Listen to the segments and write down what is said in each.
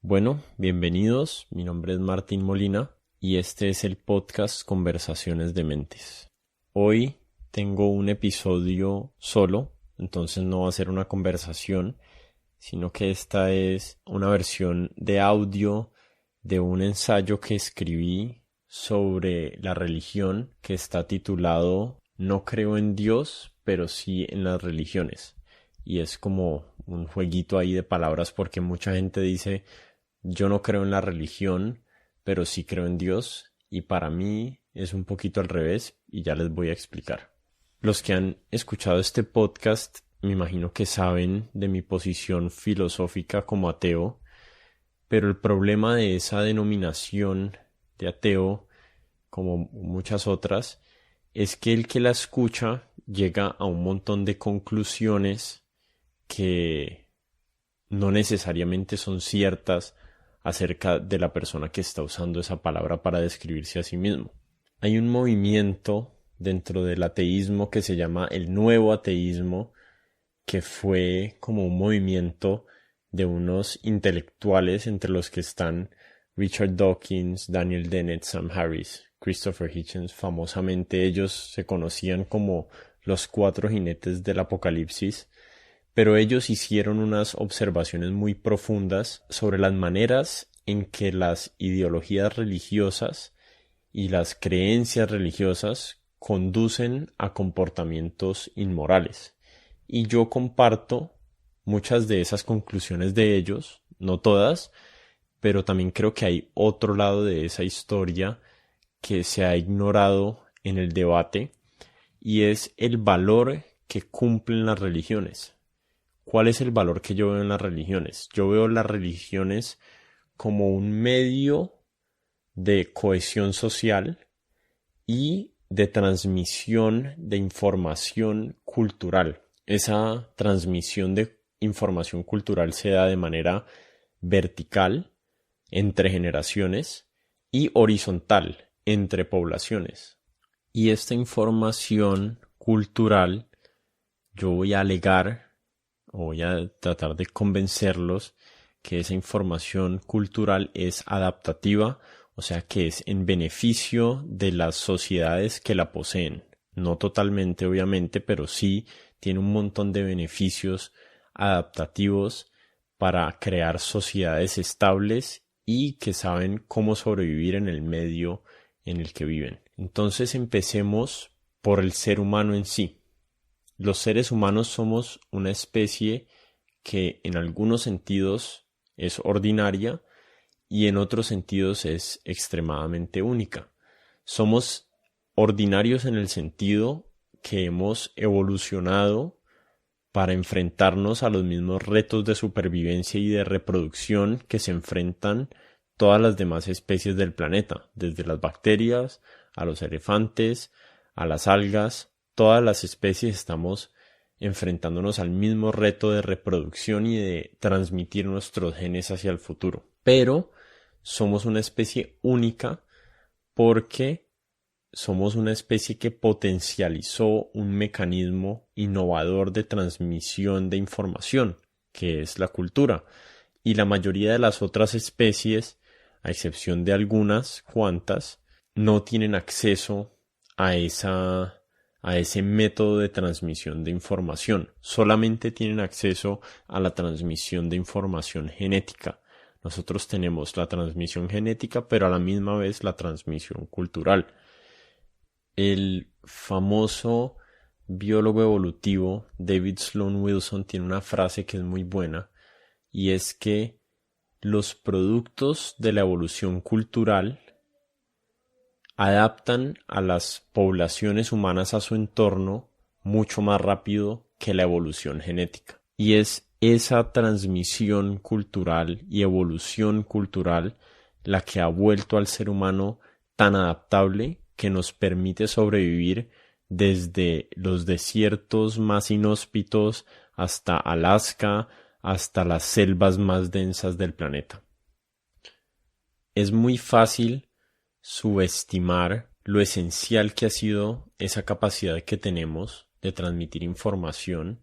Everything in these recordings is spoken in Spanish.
Bueno, bienvenidos, mi nombre es Martín Molina y este es el podcast Conversaciones de Mentes. Hoy tengo un episodio solo, entonces no va a ser una conversación, sino que esta es una versión de audio de un ensayo que escribí sobre la religión que está titulado No creo en Dios, pero sí en las religiones. Y es como un jueguito ahí de palabras porque mucha gente dice yo no creo en la religión, pero sí creo en Dios, y para mí es un poquito al revés, y ya les voy a explicar. Los que han escuchado este podcast, me imagino que saben de mi posición filosófica como ateo, pero el problema de esa denominación de ateo, como muchas otras, es que el que la escucha llega a un montón de conclusiones que no necesariamente son ciertas acerca de la persona que está usando esa palabra para describirse a sí mismo. Hay un movimiento dentro del ateísmo que se llama el nuevo ateísmo, que fue como un movimiento de unos intelectuales entre los que están Richard Dawkins, Daniel Dennett, Sam Harris, Christopher Hitchens. Famosamente ellos se conocían como los cuatro jinetes del apocalipsis, pero ellos hicieron unas observaciones muy profundas sobre las maneras en que las ideologías religiosas y las creencias religiosas conducen a comportamientos inmorales. Y yo comparto muchas de esas conclusiones de ellos, no todas, pero también creo que hay otro lado de esa historia que se ha ignorado en el debate, y es el valor que cumplen las religiones. ¿Cuál es el valor que yo veo en las religiones? Yo veo las religiones como un medio de cohesión social y de transmisión de información cultural. Esa transmisión de información cultural se da de manera vertical entre generaciones y horizontal entre poblaciones. Y esta información cultural, yo voy a alegar, o voy a tratar de convencerlos que esa información cultural es adaptativa, o sea que es en beneficio de las sociedades que la poseen. No totalmente, obviamente, pero sí tiene un montón de beneficios adaptativos para crear sociedades estables y que saben cómo sobrevivir en el medio en el que viven. Entonces empecemos por el ser humano en sí. Los seres humanos somos una especie que en algunos sentidos es ordinaria y en otros sentidos es extremadamente única. Somos ordinarios en el sentido que hemos evolucionado para enfrentarnos a los mismos retos de supervivencia y de reproducción que se enfrentan todas las demás especies del planeta, desde las bacterias, a los elefantes, a las algas. Todas las especies estamos enfrentándonos al mismo reto de reproducción y de transmitir nuestros genes hacia el futuro. Pero somos una especie única porque somos una especie que potencializó un mecanismo innovador de transmisión de información, que es la cultura. Y la mayoría de las otras especies, a excepción de algunas cuantas, no tienen acceso a ese método de transmisión de información. Solamente tienen acceso a la transmisión de información genética. Nosotros tenemos la transmisión genética, pero a la misma vez la transmisión cultural. El famoso biólogo evolutivo David Sloan Wilson tiene una frase que es muy buena, y es que los productos de la evolución cultural adaptan a las poblaciones humanas a su entorno mucho más rápido que la evolución genética. Y es esa transmisión cultural y evolución cultural la que ha vuelto al ser humano tan adaptable que nos permite sobrevivir desde los desiertos más inhóspitos hasta Alaska, hasta las selvas más densas del planeta. Es muy fácil subestimar lo esencial que ha sido esa capacidad que tenemos de transmitir información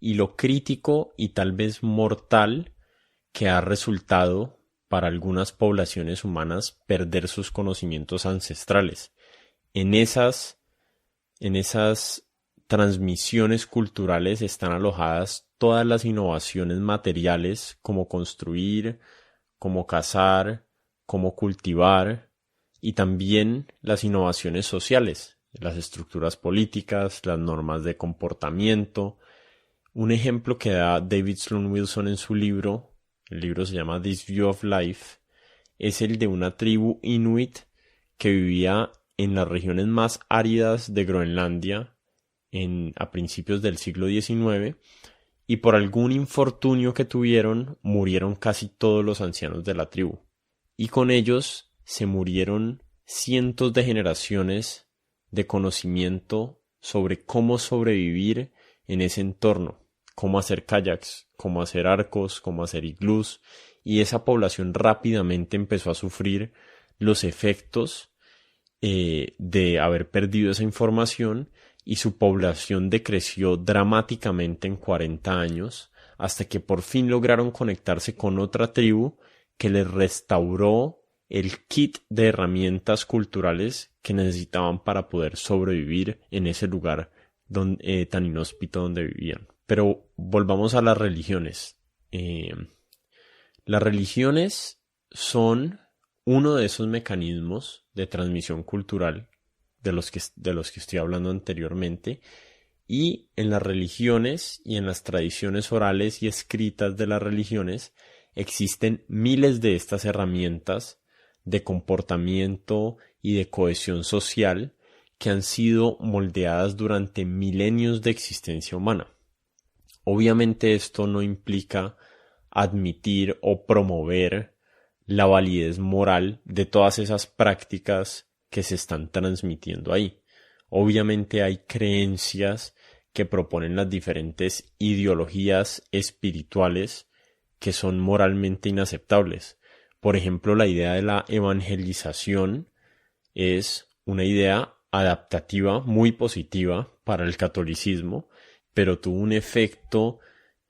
y lo crítico y tal vez mortal que ha resultado para algunas poblaciones humanas perder sus conocimientos ancestrales. En esas transmisiones culturales están alojadas todas las innovaciones materiales, como construir, como cazar, como cultivar, y también las innovaciones sociales, las estructuras políticas, las normas de comportamiento. Un ejemplo que da David Sloan Wilson en su libro, el libro se llama This View of Life, es el de una tribu inuit que vivía en las regiones más áridas de Groenlandia a principios del siglo XIX, y por algún infortunio que tuvieron murieron casi todos los ancianos de la tribu, y con ellos se murieron cientos de generaciones de conocimiento sobre cómo sobrevivir en ese entorno, cómo hacer kayaks, cómo hacer arcos, cómo hacer iglús, y esa población rápidamente empezó a sufrir los efectos de haber perdido esa información, y su población decreció dramáticamente en 40 años, hasta que por fin lograron conectarse con otra tribu que les restauró el kit de herramientas culturales que necesitaban para poder sobrevivir en ese lugar tan inhóspito donde vivían. Pero volvamos a las religiones. Las religiones son uno de esos mecanismos de transmisión cultural de los que estoy hablando anteriormente, y en las religiones y en las tradiciones orales y escritas de las religiones existen miles de estas herramientas de comportamiento y de cohesión social que han sido moldeadas durante milenios de existencia humana. Obviamente esto no implica admitir o promover la validez moral de todas esas prácticas que se están transmitiendo ahí. Obviamente hay creencias que proponen las diferentes ideologías espirituales que son moralmente inaceptables. Por ejemplo, la idea de la evangelización es una idea adaptativa muy positiva para el catolicismo, pero tuvo un efecto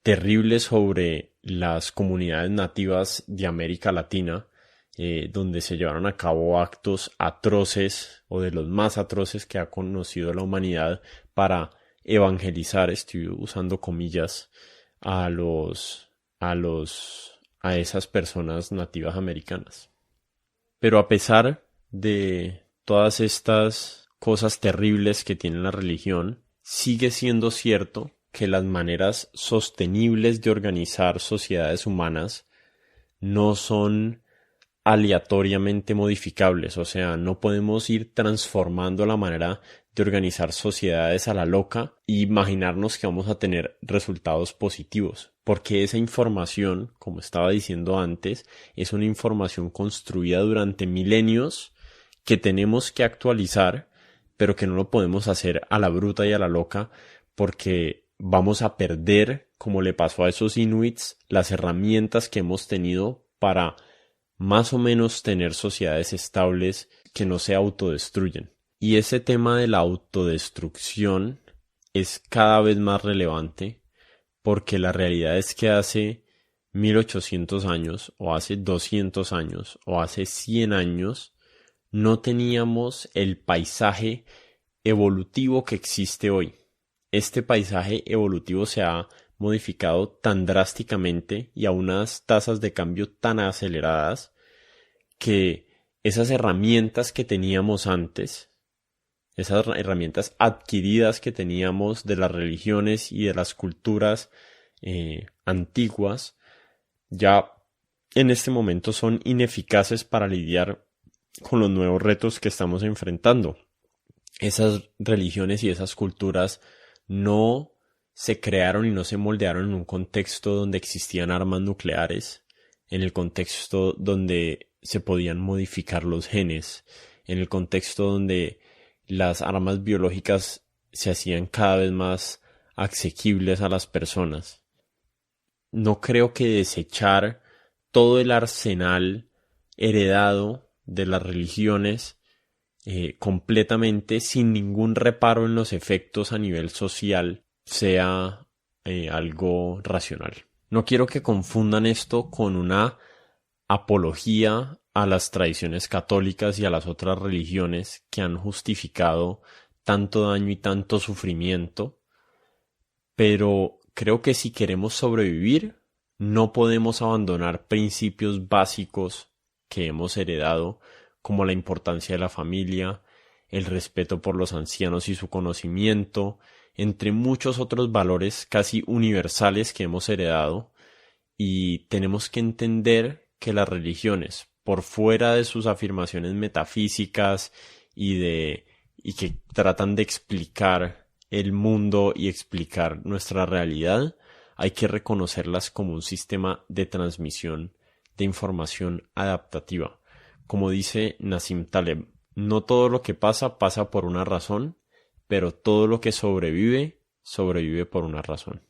terrible sobre las comunidades nativas de América Latina, donde se llevaron a cabo actos atroces, o de los más atroces que ha conocido la humanidad, para evangelizar, estoy usando comillas, a esas personas nativas americanas. Pero a pesar de todas estas cosas terribles que tiene la religión, sigue siendo cierto que las maneras sostenibles de organizar sociedades humanas no son aleatoriamente modificables. O sea, no podemos ir transformando la manera de organizar sociedades a la loca e imaginarnos que vamos a tener resultados positivos, porque esa información, como estaba diciendo antes, es una información construida durante milenios que tenemos que actualizar, pero que no lo podemos hacer a la bruta y a la loca, porque vamos a perder, como le pasó a esos inuits, las herramientas que hemos tenido para más o menos tener sociedades estables que no se autodestruyen. Y ese tema de la autodestrucción es cada vez más relevante, porque la realidad es que hace 1800 años, o hace 200 años, o hace 100 años, no teníamos el paisaje evolutivo que existe hoy. Este paisaje evolutivo se ha modificado tan drásticamente y a unas tasas de cambio tan aceleradas que esas herramientas que teníamos antes, esas herramientas adquiridas que teníamos de las religiones y de las culturas antiguas, ya en este momento son ineficaces para lidiar con los nuevos retos que estamos enfrentando. Esas religiones y esas culturas no se crearon y no se moldearon en un contexto donde existían armas nucleares, en el contexto donde se podían modificar los genes, en el contexto donde las armas biológicas se hacían cada vez más asequibles a las personas. No creo que desechar todo el arsenal heredado de las religiones completamente, sin ningún reparo en los efectos a nivel social, sea algo racional. No quiero que confundan esto con una apología a las tradiciones católicas y a las otras religiones que han justificado tanto daño y tanto sufrimiento, pero creo que si queremos sobrevivir, no podemos abandonar principios básicos que hemos heredado, como la importancia de la familia, el respeto por los ancianos y su conocimiento, entre muchos otros valores casi universales que hemos heredado, y tenemos que entender que las religiones, por fuera de sus afirmaciones metafísicas y que tratan de explicar el mundo y explicar nuestra realidad, hay que reconocerlas como un sistema de transmisión de información adaptativa. Como dice Nassim Taleb, no todo lo que pasa pasa por una razón, pero todo lo que sobrevive, sobrevive por una razón.